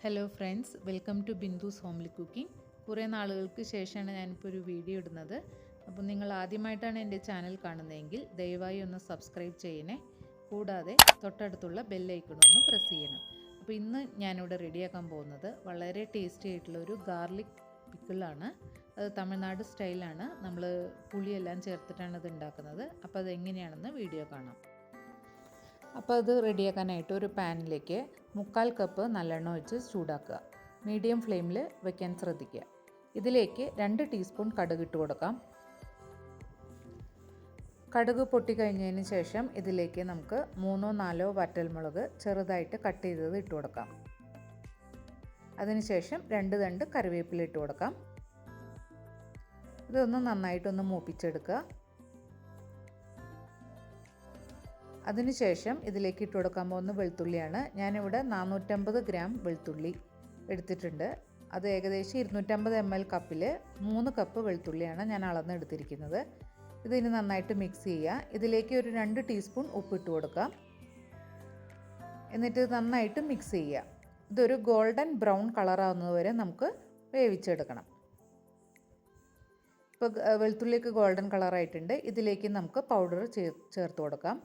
Hello friends, welcome to Bindu's homely cooking. കുറേ നാളുകൾക്ക് ശേഷമാണ് ഞാനിപ്പോൾ ഒരു വീഡിയോ ഇടുന്നത്. അപ്പോൾ നിങ്ങൾ ആദ്യമായിട്ടാണ് എൻ്റെ ചാനൽ കാണുന്നതെങ്കിൽ ദയവായി ഒന്ന് സബ്സ്ക്രൈബ് ചെയ്യണേ. കൂടാതെ തൊട്ടടുത്തുള്ള ബെല്ലൈക്കൺ ഒന്ന് പ്രസ് ചെയ്യണം. അപ്പോൾ ഇന്ന് ഞാനിവിടെ റെഡിയാക്കാൻ പോകുന്നത് വളരെ ടേസ്റ്റി ആയിട്ടുള്ള ഒരു ഗാർലിക് പിക്കിളാണ്. അത് തമിഴ്നാട് സ്റ്റൈലാണ്. നമ്മൾ പുളിയെല്ലാം ചേർത്തിട്ടാണ് ഇത് ഉണ്ടാക്കുന്നത്. അപ്പോൾ അതെങ്ങനെയാണെന്ന് വീഡിയോ കാണാം. അപ്പോൾ അത് റെഡിയാക്കാനായിട്ട് ഒരു പാനിലേക്ക് 3/4 കപ്പ് നല്ലെണ്ണ ഒഴിച്ച് ചൂടാക്കുക. മീഡിയം ഫ്ലെയിമിൽ വയ്ക്കാൻ ശ്രദ്ധിക്കുക. ഇതിലേക്ക് 2 ടീസ്പൂൺ കടുക് ഇട്ട് കൊടുക്കാം. കടുക് പൊട്ടിക്കഴിഞ്ഞതിന് ശേഷം ഇതിലേക്ക് നമുക്ക് 3-4 വറ്റൽമുളക് ചെറുതായിട്ട് കട്ട് ചെയ്തത് ഇട്ട് കൊടുക്കാം. അതിനുശേഷം 2 തണ്ട് കറിവേപ്പില ഇട്ട് കൊടുക്കാം. ഇതൊന്ന് നന്നായിട്ടൊന്ന് മൂപ്പിച്ചെടുക്കുക. അതിനുശേഷം ഇതിലേക്ക് ഇട്ട് കൊടുക്കാൻ പോകുന്ന വെളുത്തുള്ളിയാണ്. ഞാനിവിടെ 450 ഗ്രാം വെളുത്തുള്ളി എടുത്തിട്ടുണ്ട്. അത് ഏകദേശം 250 ml കപ്പിൽ 3 കപ്പ് വെളുത്തുള്ളിയാണ് ഞാൻ അളന്നെടുത്തിരിക്കുന്നത്. ഇതിന് നന്നായിട്ട് മിക്സ് ചെയ്യുക. ഇതിലേക്ക് ഒരു 2 ടീസ്പൂൺ ഉപ്പിട്ട് കൊടുക്കാം. എന്നിട്ട് നന്നായിട്ട് മിക്സ് ചെയ്യുക. ഇതൊരു ഗോൾഡൻ ബ്രൗൺ കളറാവുന്നത് വരെ നമുക്ക് വേവിച്ചെടുക്കണം. ഇപ്പോൾ വെളുത്തുള്ളിക്ക് ഗോൾഡൻ കളറായിട്ടുണ്ട്. ഇതിലേക്ക് നമുക്ക് പൗഡർ ചേർത്ത് കൊടുക്കാം.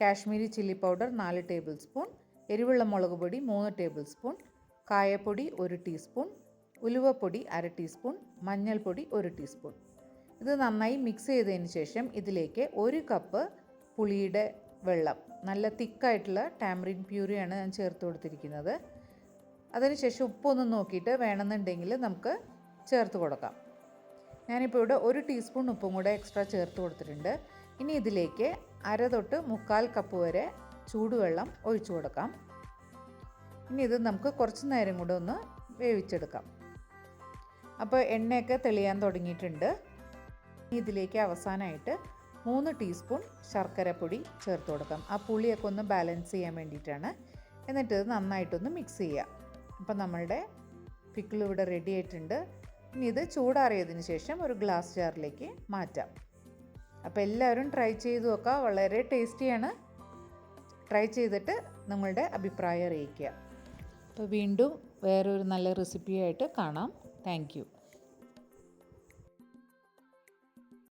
Kashmiri chilli powder 4 table spoon, എരിവുള്ള മുളക് പൊടി 3 ടേബിൾ സ്പൂൺ, കായപ്പൊടി 1 ടീസ്പൂൺ, ഉലുവപ്പൊടി 1/2 ടീസ്പൂൺ, മഞ്ഞൾപ്പൊടി 1 ടീസ്പൂൺ. ഇത് നന്നായി മിക്സ് ചെയ്തതിന് ശേഷം ഇതിലേക്ക് 1 കപ്പ് പുളിയുടെ വെള്ളം, നല്ല തിക്കായിട്ടുള്ള ടാമറിൻ പ്യൂരിയാണ് ഞാൻ ചേർത്ത് കൊടുത്തിരിക്കുന്നത്. അതിനുശേഷം ഉപ്പൊന്ന് നോക്കിയിട്ട് വേണമെന്നുണ്ടെങ്കിൽ നമുക്ക് ചേർത്ത് കൊടുക്കാം. ഞാനിപ്പോൾ ഇവിടെ 1 ടീസ്പൂൺ ഉപ്പും കൂടെ എക്സ്ട്രാ ചേർത്ത് കൊടുത്തിട്ടുണ്ട്. ഇനി ഇതിലേക്ക് 1/2 തൊട്ട് 3/4 കപ്പ് വരെ ചൂടുവെള്ളം ഒഴിച്ചു കൊടുക്കാം. ഇനി ഇത് നമുക്ക് കുറച്ച് നേരം കൂടെ ഒന്ന് വേവിച്ചെടുക്കാം. അപ്പോൾ എണ്ണയൊക്കെ തെളിയാൻ തുടങ്ങിയിട്ടുണ്ട്. ഇതിലേക്ക് അവസാനമായിട്ട് 3 ടീസ്പൂൺ ശർക്കരപ്പൊടി ചേർത്ത് കൊടുക്കാം. ആ പുളിയൊക്കെ ഒന്ന് ബാലൻസ് ചെയ്യാൻ വേണ്ടിയിട്ടാണ്. എന്നിട്ട് ഇത് നന്നായിട്ടൊന്ന് മിക്സ് ചെയ്യുക. അപ്പോൾ നമ്മളുടെ പിക്കിൾ ഇവിടെ റെഡി ആയിട്ടുണ്ട്. ഇനി ഇത് ചൂടാറിയതിന് ശേഷം ഒരു ഗ്ലാസ് ജാറിലേക്ക് മാറ്റാം. അപ്പോൾ എല്ലാവരും ട്രൈ ചെയ്ത് നോക്കുക. വളരെ ടേസ്റ്റിയാണ്. ട്രൈ ചെയ്തിട്ട് നിങ്ങളുടെ അഭിപ്രായം അറിയിക്കുക. അപ്പോൾ വീണ്ടും വേറൊരു നല്ല റെസിപ്പിയായിട്ട് കാണാം. Thank you.